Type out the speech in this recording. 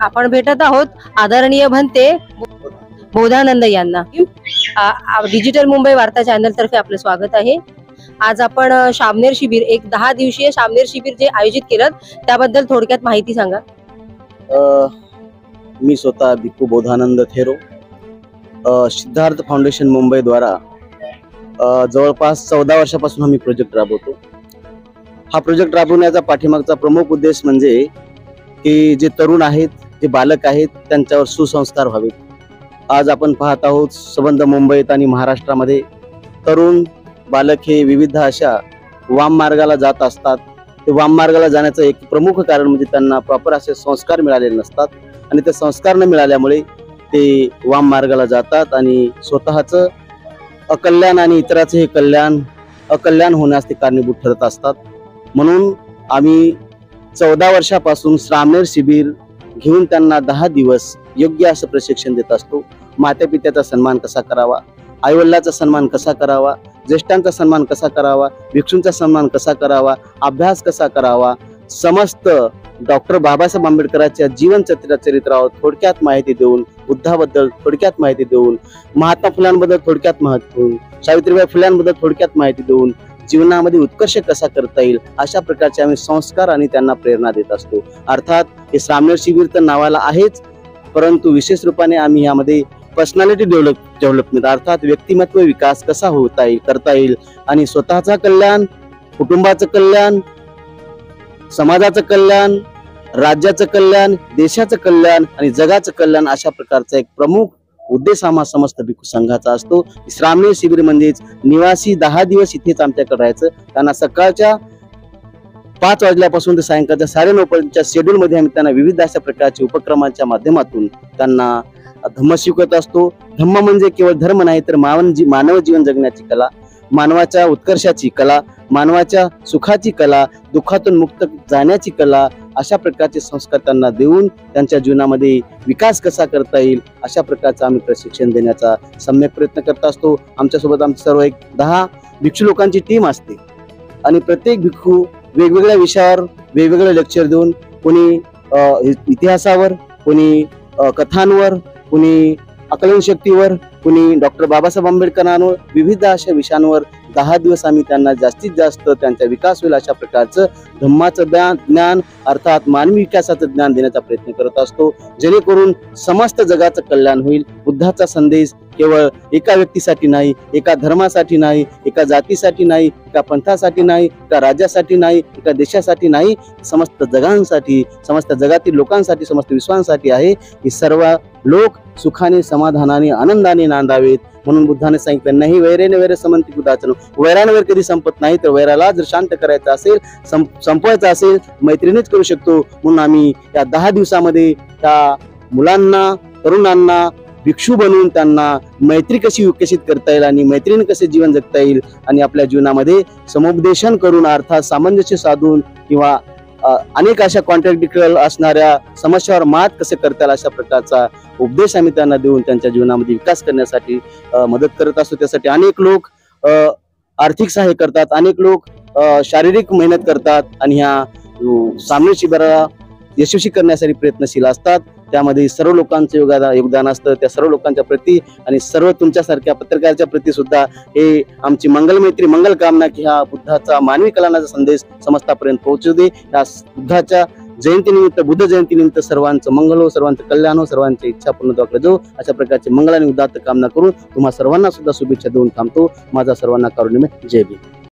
आपण भेटत आहोत आदरणीय भंते बोधानंद यांना। डिजिटल मुंबई वार्ता चॅनल तर्फे आपलं स्वागत आहे। आज आपण शामनेर शिबिर, एक 10 दिवसीय शामनेर शिबिर जे आयोजित केलं त्याबद्दल थोडक्यात माहिती सांगा। मी स्वतः भिक्खू बोधानंद थेरो, सिद्धार्थ फाउंडेशन मुंबई द्वारा जवळपास 14 वर्षापासून आम्ही प्रोजेक्ट राबवतो। हा प्रोजेक्ट राबवण्याचा पाठीमागचा प्रमुख उद्देश म्हणजे की जे तरुण आहेत, जे बालक आहेत, त्यांच्यावर सुसंस्कार व्हावेत। आज आपण पाहत आहोत संबंध मुंबईत आणि महाराष्ट्रामध्ये तरुण बालक हे विविध अशा वाम मार्गाला जात असतात। ते वाम मार्गाला जाण्याचं एक प्रमुख कारण म्हणजे त्यांना प्रॉपर असे संस्कार मिळालेले नसतात आणि ते संस्कार न मिळाल्यामुळे ते वाम मार्गाला जातात आणि स्वतःचं अकल्याण आणि इतरांचे हे अकल्याण होण्यास ते कारणीभूत ठरत असतात। म्हणून आम्ही 14 वर्षापासून शामनेर शिबिर घेऊन त्यांना 10 दिवस योग्य असं प्रशिक्षण देत असतो। माता पित्याचा सन्मान कसा करावा, आईवडिलांचा सन्मान कसा करावा, ज्येष्ठांचा सन्मान कसा करावा, भिक्षूंचा सन्मान कसा करावा, अभ्यास कसा करावा, समस्त डॉक्टर बाबासाहेब आंबेडकरांच्या जीवन चरित्रावर थोडक्यात माहिती देऊन, बुद्धाबद्दल थोडक्यात माहिती देऊन, महात्मा फुलांबद्दल थोडक्यात माहिती देऊन, सावित्रीबाई फुलांबद्दल थोडक्यात माहिती देऊन जीवनामध्ये उत्कर्ष कसा करता येईल अशा प्रकारचे आम्ही संस्कार आणि त्यांना प्रेरणा देत असतो। अर्थात हे शामनेर शिबिर तर नावाला आहेच, परंतु विशेष रूपाने आम्ही यामध्ये पर्सनॅलिटी डेव्हलपमेंट अर्थात व्यक्तिमत्व विकास कसा करता येईल आणि स्वतःचा कल्याण, कुटुंबाचं कल्याण, समाजाचं कल्याण, राज्याचं कल्याण, देशाचं कल्याण आणि जगाचं कल्याण अशा प्रकारचा एक प्रमुख उद्देश आम्हा समस्त भिक्खू संघाचा असतो। शामनेर शिबिर म्हणजेच निवासी 10 दिवस इथेच आमच्याकडे राहायचं। त्यांना सकाळच्या 5 वाजल्यापासून ते सायंकाळच्या 9:30 पर्यंतच्या शेड्यूल मध्ये आम्ही त्यांना विविध अशा प्रकारच्या उपक्रमांच्या माध्यमातून त्यांना धम्म शिकवत असतो। धम्म म्हणजे केवळ धर्म नाही तर मानव जीवन जगण्याची कला, मानवाच्या उत्कर्षाची कला, मानवाच्या सुखाची कला, दुःखातून मुक्त जाण्याची कला अशा प्रकारचे संस्कार त्यांना देऊन त्यांच्या जीवनामध्ये विकास कसा करता येईल अशा प्रकारचं आम्ही प्रशिक्षण देण्याचा सम्यक प्रयत्न करत असतो। आमच्यासोबत आमची सर्व एक 10 भिक्षू लोकांची टीम असते आणि प्रत्येक भिक्खू वेगवेगळ्या विषयावर वेगवेगळे लेक्चर देऊन, कोणी इतिहासावर, कोणी कथांवर, कोणी आकलन शक्तीवर, कोणी डॉक्टर बाबासाहेब आंबेडकरांवर, विविध अशा विषयांवर 10 दिवस आम्ही त्यांना जास्तीत जास्त त्यांचा विकास होईल अशा प्रकारचं धम्माचं ज्ञान अर्थात मानवी विकासाचं ज्ञान देण्याचा प्रयत्न करत असतो, जेणेकरून समस्त जगाचं कल्याण होईल। बुद्धाचा संदेश केवळ एका व्यक्तीसाठी नाही, एका धर्मासाठी नाही, एका जातीसाठी नाही, एका पंथासाठी नाही, एका राज्यासाठी नाही, एका देशासाठी नाही, समस्त जगांसाठी, समस्त जगातील लोकांसाठी, समस्त विश्वांसाठी आहे की सर्व लोक सुखाने, समाधानाने, आनंदाने नांदावेत। म्हणून बुद्धाने सांगितलं, नाही वैरेने वैर समंती बुद्धाचन, वैरांवर कधी संपत नाही, तर वैराला जर शांत करायचं असेल, संपवायचं असेल, मैत्रीनेच करू शकतो। म्हणून आम्ही या 10 दिवसामध्ये त्या मुलांना, तरुणांना भिक्षू बनवून त्यांना मैत्री कशी विकसित करता येईल आणि मैत्रीने कसे जीवन जगता येईल आणि आपल्या जीवनामध्ये समुपदेशन करून अर्थात सामंजस्य साधून किंवा अनेक अशा कॉन्ट्रॅक्टिकल असणाऱ्या समस्यावर मात कसे करता येईल अशा प्रकारचा उपदेश आम्ही त्यांना देऊन त्यांच्या जीवनामध्ये विकास करण्यासाठी मदत करत असतो। त्यासाठी अनेक लोक आर्थिक सहाय्य करतात, अनेक लोक शारीरिक मेहनत करतात आणि ह्या शामनेर शिबिराला यशस्वी करण्यासाठी प्रयत्नशील असतात। त्यामध्ये सर्व लोकांचं योगदान असतं। त्या सर्व लोकांच्या प्रती आणि सर्व तुमच्यासारख्या पत्रकाराच्या प्रती सुद्धा हे आमची मंगलमैत्री, मंगल कामना की हा बुद्धाचा मानवी कल्याणाचा संदेश समस्तापर्यंत पोहोचू दे। या बुद्धाच्या जयंतीनिमित्त, बुद्ध जयंतीनिमित्त सर्वांचं मंगल हो, सर्वांचं कल्याण हो, सर्वांची इच्छा पूर्ण जो अशा प्रकारचे मंगल आणि उदात्त कामना करून तुम्हा सर्वांना सुद्धा शुभेच्छा देऊन थांबतो। माझा सर्वांना कारुण्यमय जय भीम।